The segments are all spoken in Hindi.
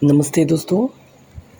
नमस्ते दोस्तों।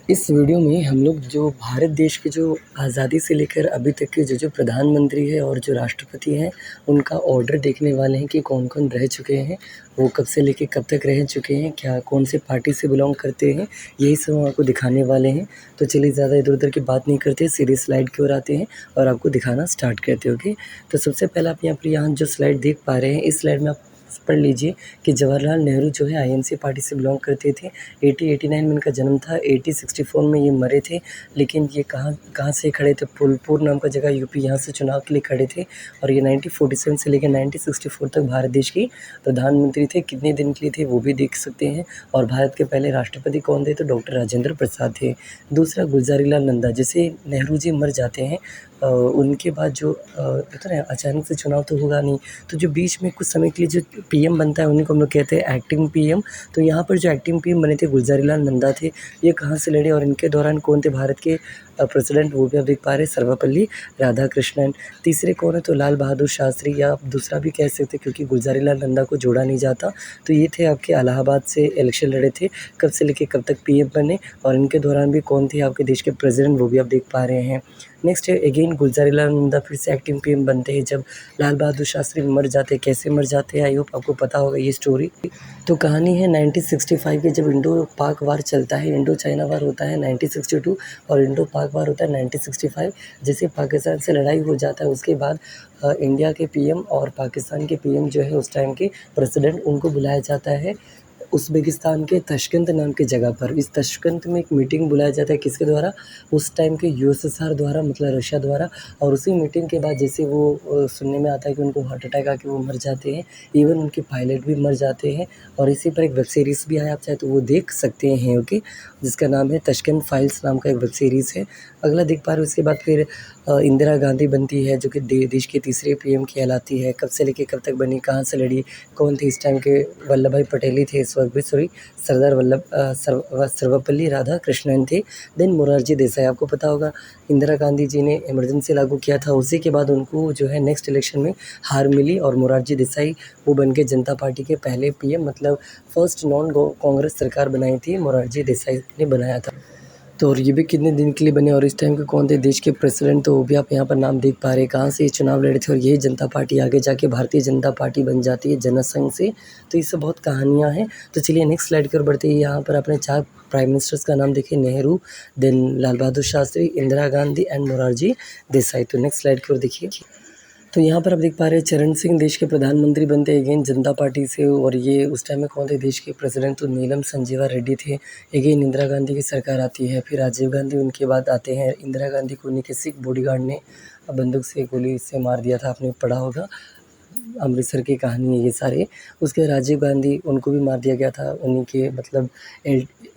इस वीडियो में हम लोग जो भारत देश के जो आज़ादी से लेकर अभी तक के जो प्रधानमंत्री हैं और जो राष्ट्रपति हैं, उनका ऑर्डर देखने वाले हैं कि कौन-कौन रह चुके हैं, वो कब से लेके कब तक रह चुके हैं, क्या कौन से पार्टी से बिलॉन्ग करते हैं, यही सब हम आपको दिखाने वाले हैं। तो चलिए ज़्यादा इधर-उधर की बात नहीं करते, सीधे स्लाइड की ओर आते हैं और आपको दिखाना स्टार्ट करते हैं, ओके। तो सबसे पहले आप यहाँ जो स्लाइड देख पा रहे हैं, इस स्लाइड में आप पढ़ लीजिए कि जवाहरलाल नेहरू जो है आईएनसी पार्टी से बिलॉन्ग करते थे। 89 में इनका जन्म था, 64 में ये मरे थे। लेकिन ये कहाँ कहाँ से खड़े थे, फूलपुर नाम का जगह यूपी, यहाँ से चुनाव के लिए खड़े थे और ये 1947 से लेकर 1964 तक भारत देश के प्रधानमंत्री थे। कितने दिन के लिए थे वो भी देख सकते हैं। और भारत के पहले राष्ट्रपति कौन थे, तो डॉक्टर राजेंद्र प्रसाद थे। दूसरा गुलज़ारीलाल नंदा, जैसे नेहरू जी मर जाते हैं उनके बाद जो पता है अचानक से चुनाव तो होगा नहीं, तो जो बीच में कुछ समय के लिए जो पीएम बनता है उन्हीं को हम लोग कहते हैं एक्टिंग पीएम। तो यहाँ पर जो एक्टिंग पीएम बने थे गुलज़ारीलाल नंदा थे। ये कहाँ से लड़े और इनके दौरान कौन थे भारत के प्रेसिडेंट, वो भी आप देख पा रहे हैं, सर्वपल्ली राधाकृष्णन। तीसरे कौन है, तो लाल बहादुर शास्त्री, या आप दूसरा भी कह सकते हैं क्योंकि गुलज़ारीलाल नंदा को जोड़ा नहीं जाता। तो ये थे आपके इलाहाबाद से इलेक्शन लड़े थे, कब से लेके कब तक पीएम बने और इनके दौरान भी कौन थे आपके देश के प्रेसिडेंट, वो भी आप देख पा रहे हैं। नेक्स्ट है अगेन गुलज़ारीलाल नंदा फिर से एक्टिंग पीएम बनते हैं जब लाल बहादुर शास्त्री मर जाते हैं। कैसे मर जाते हैं, आई होप आपको पता होगा ये स्टोरी। तो कहानी है 1965 की, जब इंडो पाक वार चलता है, इंडो चाइना वार होता है 1962 और इंडो पाक वार होता है 1965। जैसे पाकिस्तान से लड़ाई हो जाता है उसके बाद इंडिया के पीएम और पाकिस्तान के पीएम जो है उस टाइम के प्रेसिडेंट, उनको बुलाया जाता है उज़्बेकिस्तान के ताशकंद नाम की जगह पर। इस ताशकंद में एक मीटिंग बुलाया जाता है, किसके द्वारा, उस टाइम के यूएसएसआर द्वारा, मतलब रशिया द्वारा। और उसी मीटिंग के बाद जैसे वो सुनने में आता है कि उनको हार्ट अटैक आके वो मर जाते हैं, इवन उनके पायलट भी मर जाते हैं। और इसी पर एक वेब सीरीज़ भी आया, आप चाहे तो वो देख सकते हैं, ओके, जिसका नाम है ताशकंद फाइल्स नाम का एक वेब सीरीज़ है। अगला देख पा रहे हो, उसके बाद फिर इंदिरा गांधी बनती है जो कि देश की तीसरी पीएम कहलाती है। कब से लेके कब तक बनी, कहाँ से लड़ी, कौन थे इस टाइम के, वल्लभ भाई पटेल ही थे इस वक्त भी, सॉरी, सरदार सर्वपल्ली राधाकृष्णन थे। देन मोरारजी देसाई, आपको पता होगा इंदिरा गांधी जी ने इमरजेंसी लागू किया था, उसी के बाद उनको जो है नेक्स्ट इलेक्शन में हार मिली और मोरारजी देसाई वो बन के जनता पार्टी के पहले पीएम, मतलब फर्स्ट नॉन कांग्रेस सरकार बनाई थी, मोरारजी देसाई ने बनाया था। तो और ये भी कितने दिन के लिए बने और इस टाइम के कौन थे देश के प्रेसिडेंट, तो वो भी आप यहाँ पर नाम देख पा रहे हैं। कहाँ से ये चुनाव लड़े थे और यही जनता पार्टी आगे जाके भारतीय जनता पार्टी बन जाती है जनसंघ से। तो ये सब बहुत कहानियाँ हैं। तो चलिए नेक्स्ट स्लाइड की ओर बढ़ते हैं। यहाँ पर आपने 4 प्राइम मिनिस्टर्स का नाम देखे, नेहरू, देन लाल बहादुर शास्त्री, इंदिरा गांधी एंड मोरारजी देसाई। तो नेक्स्ट स्लाइड की ओर देखिए। तो यहाँ पर आप देख पा रहे हैं चरण सिंह देश के प्रधानमंत्री बनते हैं अगेन जनता पार्टी से। और ये उस टाइम में कौन थे देश के प्रेसिडेंट, तो नीलम संजीवा रेड्डी थे। अगेन इंदिरा गांधी की सरकार आती है, फिर राजीव गांधी उनके बाद आते हैं। इंदिरा गांधी को उन्हीं के सिख बॉडीगार्ड ने बंदूक से गोली से मार दिया था, आपने पढ़ा होगा, अमृतसर की कहानी है ये सारे। उसके राजीव गांधी उनको भी मार दिया गया था, उन्हीं के मतलब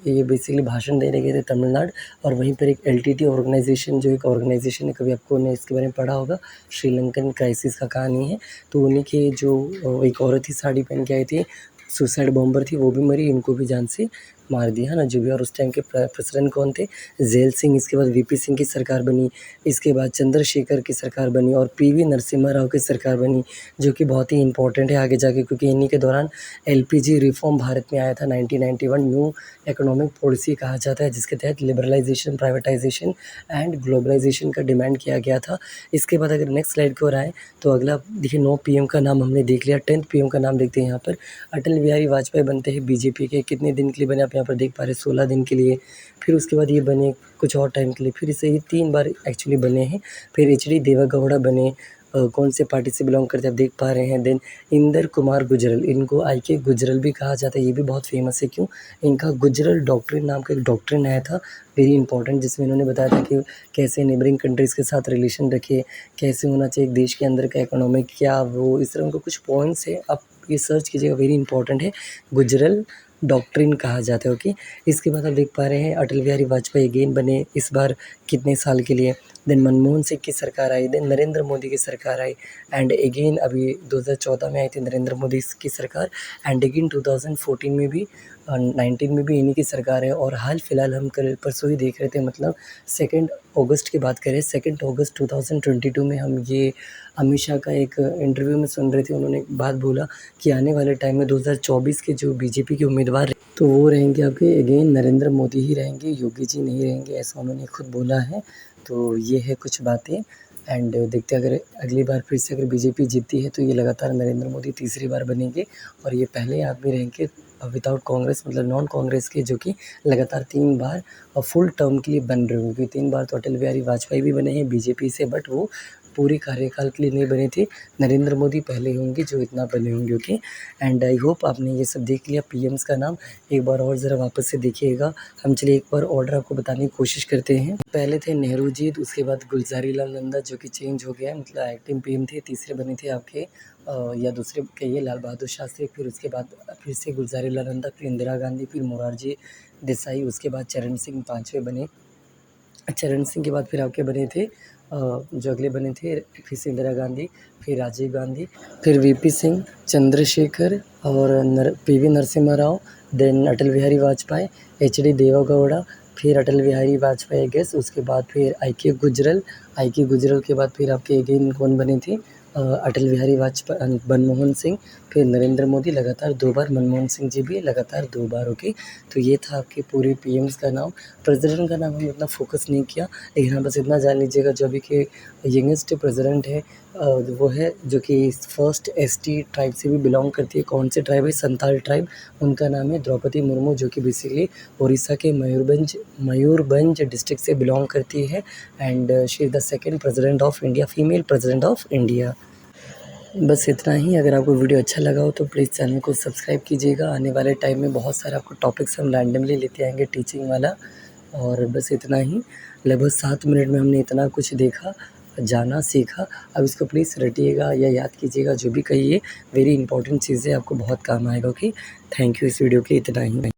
ये बेसिकली भाषण देने गए थे तमिलनाडु। और वहीं पर एक एलटीटी ऑर्गेनाइजेशन, जो एक ऑर्गेनाइजेशन है, कभी आपको ने इसके बारे में पढ़ा होगा, श्रीलंकन क्राइसिस का कहानी है। तो उन्हीं के जो एक औरत थी साड़ी पहन के आई थी, सुसाइड बॉम्बर थी, वो भी मरी, इनको भी जान से मार दिया, है ना, जो भी। और उस टाइम के प्रेसिडेंट कौन थे, ज़ैल सिंह। इसके बाद वीपी सिंह की सरकार बनी, इसके बाद चंद्रशेखर की सरकार बनी और पीवी नरसिम्हा राव की सरकार बनी, जो कि बहुत ही इंपॉर्टेंट है आगे जाके, क्योंकि इन्हीं के दौरान एलपीजी रिफॉर्म भारत में आया था 1991। न्यू इकोनॉमिक पॉलिसी कहा जाता है, जिसके तहत लिबरलाइजेशन, प्राइवेटाइजेशन एंड ग्लोबलाइजेशन का डिमांड किया गया था। इसके बाद अगर नेक्स्ट स्लाइड की ओर आए तो अगला देखिए, 9 पीएम का नाम हमने देख लिया, 10th पीएम का नाम देखते हैं। यहाँ पर अटल बिहारी वाजपेयी बनते हैं बीजेपी के। कितने दिन के लिए बने, आप यहाँ पर देख पा रहे हैं, 16 दिन के लिए। फिर उसके बाद ये बने कुछ और टाइम के लिए, फिर इसे ये 3 बार एक्चुअली बने हैं। फिर एचडी देवेगौड़ा बने, कौन से पार्टी से बिलोंग करते हैं आप देख पा रहे हैं। देन इंदर कुमार गुजरल, इनको आई के गुजरल भी कहा जाता है, ये भी बहुत फेमस है। क्यों, इनका गुजरल डॉक्ट्रिन नाम का एक डॉक्ट्रिन आया था, वेरी इंपॉर्टेंट, जिसमें इन्होंने बताया था कि कैसे नेबरिंग कंट्रीज़ के साथ रिलेशन रखे, कैसे होना चाहिए एक देश के अंदर का इकोनॉमिक, क्या वो, इस तरह उनका कुछ पॉइंट्स है, आप ये सर्च कीजिएगा, वेरी इंपॉर्टेंट है, गुजरल डॉक्ट्रिन कहा जाता है, ओके। इसके बाद आप देख पा रहे हैं अटल बिहारी वाजपेयी अगेन बने, इस बार कितने साल के लिए। देन मनमोहन सिंह की सरकार आई, देन नरेंद्र मोदी की सरकार आई, एंड अगेन अभी 2014 में आई थी नरेंद्र मोदी की सरकार, एंड अगेन 2014 में भी 19 में भी इन्हीं की सरकार है। और हाल फिलहाल हम कल परसों ही देख रहे थे, मतलब 2 अगस्त की बात करें, 2 अगस्त 2022 में हम ये अमित शाह का एक इंटरव्यू में सुन रहे थे। उन्होंने एक बात बोला कि आने वाले टाइम में 2024 के जो बीजेपी के उम्मीदवार तो वो रहेंगे आपके अगेन नरेंद्र मोदी ही रहेंगे, योगी जी नहीं रहेंगे, ऐसा उन्होंने खुद बोला है। तो ये है कुछ बातें। एंड देखते हैं, अगर अगली बार फिर से अगर बीजेपी जीतती है तो ये लगातार नरेंद्र मोदी तीसरी बार बनेंगे और ये पहले आदमी रहेंगे विदाउट कांग्रेस, मतलब नॉन कांग्रेस के, जो कि लगातार 3 बार फुल टर्म के लिए बन रहे होंगे। 3 बार तो अटल बिहारी वाजपेयी भी बने हैं बीजेपी से, बट वो पूरे कार्यकाल के लिए नहीं बने थे। नरेंद्र मोदी पहले होंगे जो इतना बने होंगे। ओके, एंड आई होप आपने ये सब देख लिया। पीएम्स का नाम एक बार और ज़रा वापस से देखिएगा। हम चलिए एक बार ऑर्डर आपको बताने की कोशिश करते हैं। पहले थे नेहरू जी, उसके बाद गुलज़ारी लाल नंदा, जो कि चेंज हो गया है, मतलब एक्टिंग पीएम थे। तीसरे बने थे आपके या दूसरे कहिए लाल बहादुर शास्त्री, फिर उसके बाद फिर से गुलज़ारी लाल नंदा, फिर इंदिरा गांधी, फिर मोरारजी देसाई, उसके बाद चरण सिंह पाँचवें बने। चरण सिंह के बाद फिर आपके बने थे जो अगले बने थे, फिर से इंदिरा गांधी, फिर राजीव गांधी, फिर वीपी सिंह, चंद्रशेखर और PV Narasimha Rao, then Atal Bihari Vajpayee, HD Deve Gowda, फिर अटल बिहारी वाजपेयी आई गेस। उसके बाद फिर आई के गुजरल के बाद फिर आपके अगेन कौन बने थे, अटल बिहारी वाजपेयी, मनमोहन सिंह, फिर नरेंद्र मोदी लगातार 2 बार, मनमोहन सिंह जी भी लगातार 2 बार। ओके, तो ये था आपके पूरे पीएम्स का नाम। प्रेसिडेंट का नाम हमने इतना फोकस नहीं किया, लेकिन हाँ बस इतना जान लीजिएगा, जो अभी के यंगेस्ट प्रेसिडेंट है वो है जो कि फर्स्ट एसटी ट्राइब से भी बिलोंग करती है। कौन से ट्राइब है, संताल ट्राइब। उनका नाम है द्रौपदी मुर्मू, जो कि बेसिकली उड़ीसा के मयूरभंज डिस्ट्रिक्ट से बिलोंग करती है। And she is the second president of India, female president of India. बस इतना ही। अगर आपको वीडियो अच्छा लगा हो तो प्लीज़ चैनल को सब्सक्राइब कीजिएगा। आने वाले टाइम में बहुत सारे आपको टॉपिक्स हम रैंडमली लेते आएंगे टीचिंग वाला। और बस इतना ही। लगभग 7 मिनट में हमने इतना कुछ देखा, जाना, सीखा। अब इसको प्लीज़ रटिएगा या याद कीजिएगा, जो भी कहिए। वेरी इंपॉर्टेंट चीज़ें आपको बहुत काम आएगा। Okay, thank you. इस वीडियो के लिए इतना ही।